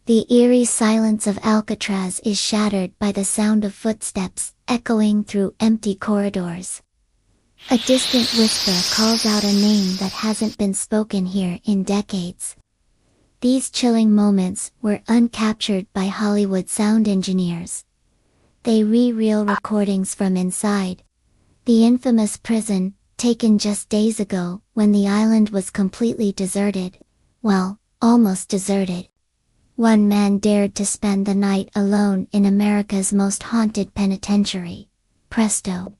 The eerie silence of Alcatraz is shattered by the sound of footsteps echoing through empty corridors. A distant whisper calls out a name that hasn't been spoken here in decades. These chilling moments were uncaptured by Hollywood sound engineers. They re-reel recordings from inside the infamous prison, taken just days ago when the island was completely deserted. Well, almost deserted. One man dared to spend the night alone in America's most haunted penitentiary, Presto.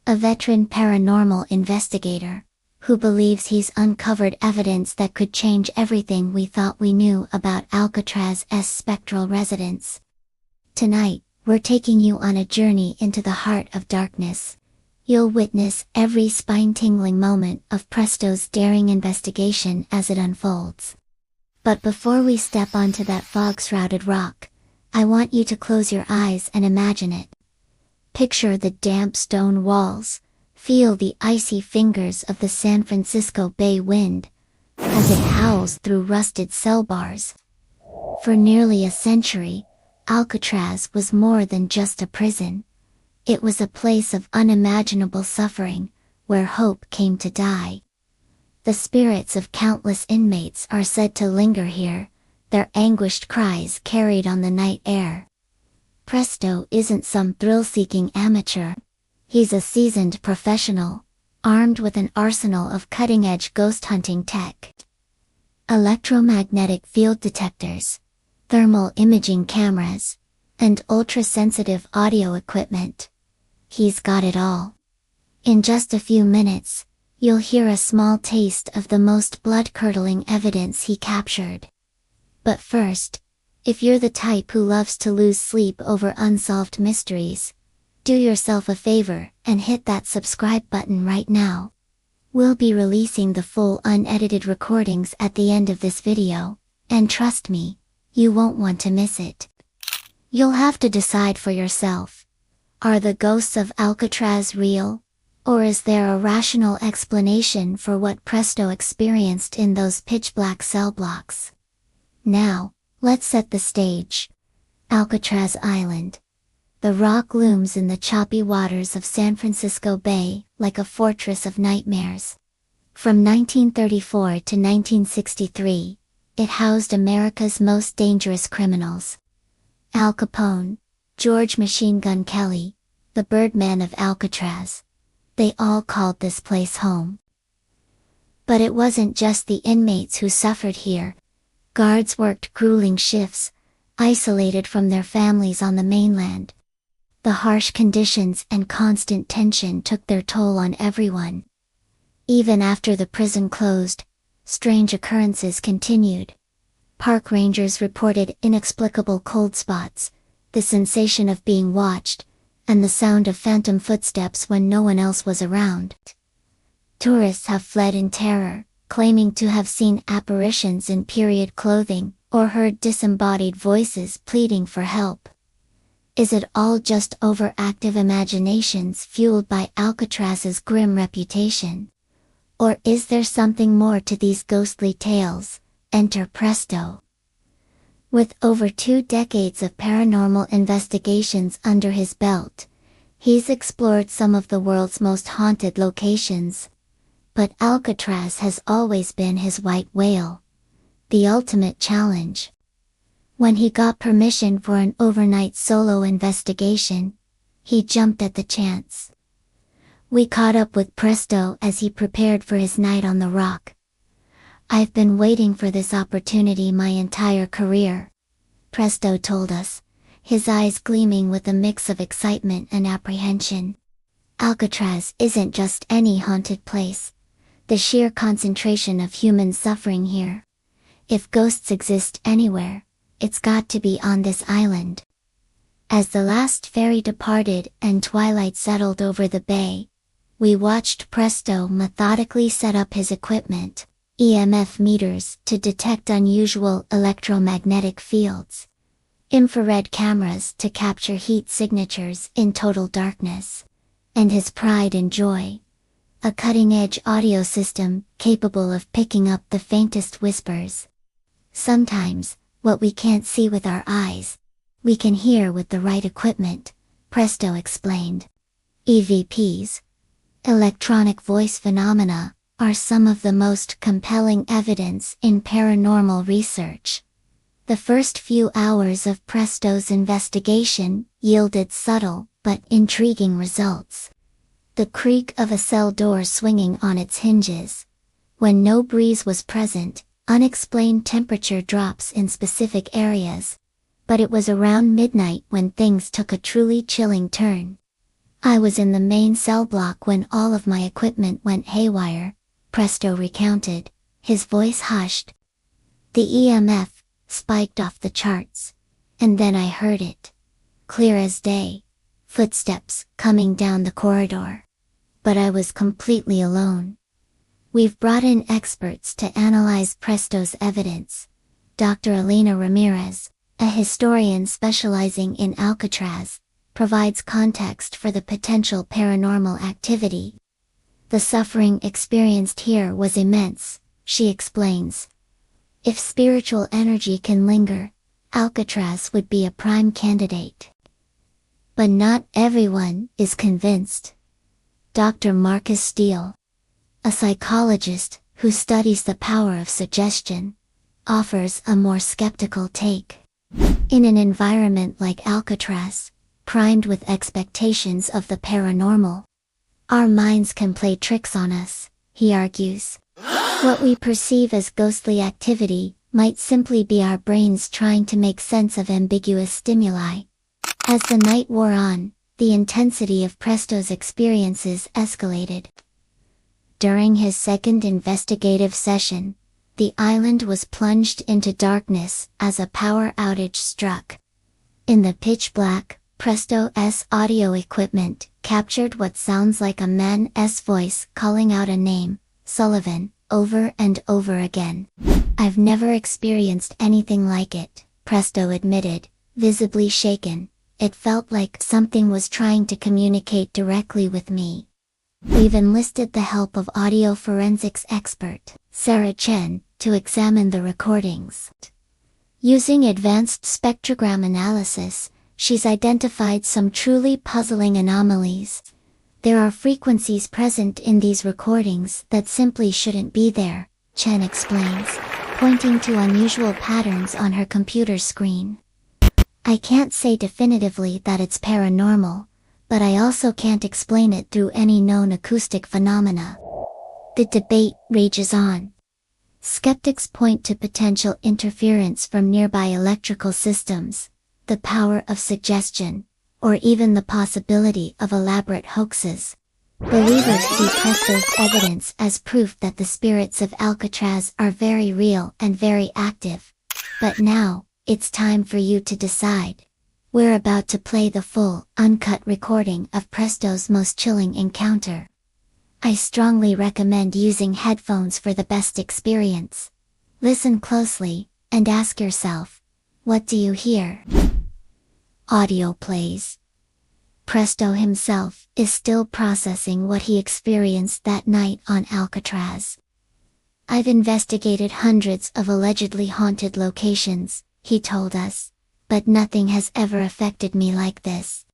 A veteran paranormal investigator, who believes he's uncovered evidence that could change everything we thought we knew about Alcatraz's spectral residents. Tonight, we're taking you on a journey into the heart of darkness. You'll witness every spine-tingling moment of Presto's daring investigation as it unfolds. But before we step onto that fog-shrouded rock, I want you to close your eyes and imagine it. Picture the damp stone walls, feel the icy fingers of the San Francisco Bay wind, as it howls through rusted cell bars. For nearly a century, Alcatraz was more than just a prison. It was a place of unimaginable suffering, where hope came to die. The spirits of countless inmates are said to linger here, their anguished cries carried on the night air. Presto isn't some thrill-seeking amateur. He's a seasoned professional, armed with an arsenal of cutting-edge ghost-hunting tech. Electromagnetic field detectors, thermal imaging cameras, and ultra-sensitive audio equipment. He's got it all. In just a few minutes, you'll hear a small taste of the most blood-curdling evidence he captured. But first, if you're the type who loves to lose sleep over unsolved mysteries, do yourself a favor and hit that subscribe button right now. We'll be releasing the full unedited recordings at the end of this video, and trust me, you won't want to miss it. You'll have to decide for yourself. Are the ghosts of Alcatraz real? Or is there a rational explanation for what Presto experienced in those pitch-black cell blocks? Now, let's set the stage. Alcatraz Island. The rock looms in the choppy waters of San Francisco Bay like a fortress of nightmares. From 1934 to 1963, it housed America's most dangerous criminals. Al Capone, George Machine Gun Kelly, the Birdman of Alcatraz. They all called this place home. But it wasn't just the inmates who suffered here. Guards worked grueling shifts, isolated from their families on the mainland. The harsh conditions and constant tension took their toll on everyone. Even after the prison closed, strange occurrences continued. Park rangers reported inexplicable cold spots, the sensation of being watched, and the sound of phantom footsteps when no one else was around. Tourists have fled in terror, claiming to have seen apparitions in period clothing, or heard disembodied voices pleading for help. Is it all just overactive imaginations fueled by Alcatraz's grim reputation? Or is there something more to these ghostly tales? Enter Presto. With over 2 decades of paranormal investigations under his belt, he's explored some of the world's most haunted locations. But Alcatraz has always been his white whale. The ultimate challenge. When he got permission for an overnight solo investigation, he jumped at the chance. We caught up with Presto as he prepared for his night on the rock. "I've been waiting for this opportunity my entire career," Presto told us, his eyes gleaming with a mix of excitement and apprehension. Alcatraz isn't just any haunted place. The sheer concentration of human suffering here. If ghosts exist anywhere, it's got to be on this island. As the last ferry departed and twilight settled over the bay, we watched Presto methodically set up his equipment, EMF meters to detect unusual electromagnetic fields, infrared cameras to capture heat signatures in total darkness, and his pride and joy, a cutting-edge audio system capable of picking up the faintest whispers. Sometimes, What we can't see with our eyes, we can hear with the right equipment, Presto explained. EVPs, electronic voice phenomena, are some of the most compelling evidence in paranormal research. The first few hours of Presto's investigation yielded subtle but intriguing results. The creak of a cell door swinging on its hinges. When no breeze was present, unexplained temperature drops in specific areas. But it was around midnight when things took a truly chilling turn. I was in the main cell block when all of my equipment went haywire, Presto recounted, his voice hushed. The EMF spiked off the charts, and then I heard it. Clear as day. Footsteps coming down the corridor. But I was completely alone. We've brought in experts to analyze Presto's evidence. Dr. Elena Ramirez, a historian specializing in Alcatraz, provides context for the potential paranormal activity. The suffering experienced here was immense, she explains. If spiritual energy can linger, Alcatraz would be a prime candidate. But not everyone is convinced. Dr. Marcus Steele, a psychologist who studies the power of suggestion, offers a more skeptical take. In an environment like Alcatraz, primed with expectations of the paranormal, our minds can play tricks on us, he argues. What we perceive as ghostly activity might simply be our brains trying to make sense of ambiguous stimuli. As the night wore on, the intensity of Presto's experiences escalated. During his second investigative session, the island was plunged into darkness as a power outage struck. In the pitch black, Presto's audio equipment captured what sounds like a man's voice calling out a name, Sullivan, over and over again. I've never experienced anything like it, Presto admitted, visibly shaken. It felt like something was trying to communicate directly with me. We've enlisted the help of audio forensics expert, Sarah Chen, to examine the recordings. Using advanced spectrogram analysis, she's identified some truly puzzling anomalies. There are frequencies present in these recordings that simply shouldn't be there, Chen explains, pointing to unusual patterns on her computer screen. I can't say definitively that it's paranormal, but I also can't explain it through any known acoustic phenomena. The debate rages on. Skeptics point to potential interference from nearby electrical systems, the power of suggestion, or even the possibility of elaborate hoaxes. Believers see Presto's evidence as proof that the spirits of Alcatraz are very real and very active. But now, it's time for you to decide. We're about to play the full, uncut recording of Presto's most chilling encounter. I strongly recommend using headphones for the best experience. Listen closely, and ask yourself, what do you hear? Audio plays. Presto himself is still processing what he experienced that night on Alcatraz. I've investigated hundreds of allegedly haunted locations, he told us, but nothing has ever affected me like this.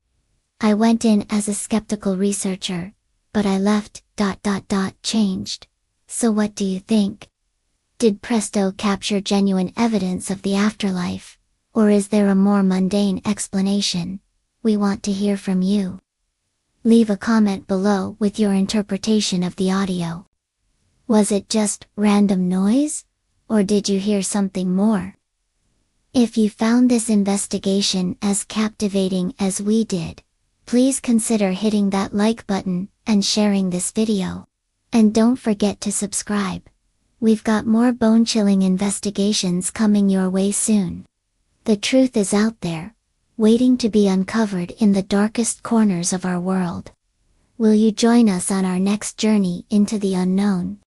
I went in as a skeptical researcher, but I left, changed. So what do you think? Did Presto capture genuine evidence of the afterlife, or is there a more mundane explanation? We want to hear from you. Leave a comment below with your interpretation of the audio. Was it just random noise? Or did you hear something more? If you found this investigation as captivating as we did, please consider hitting that like button and sharing this video. And don't forget to subscribe. We've got more bone-chilling investigations coming your way soon. The truth is out there, waiting to be uncovered in the darkest corners of our world. Will you join us on our next journey into the unknown?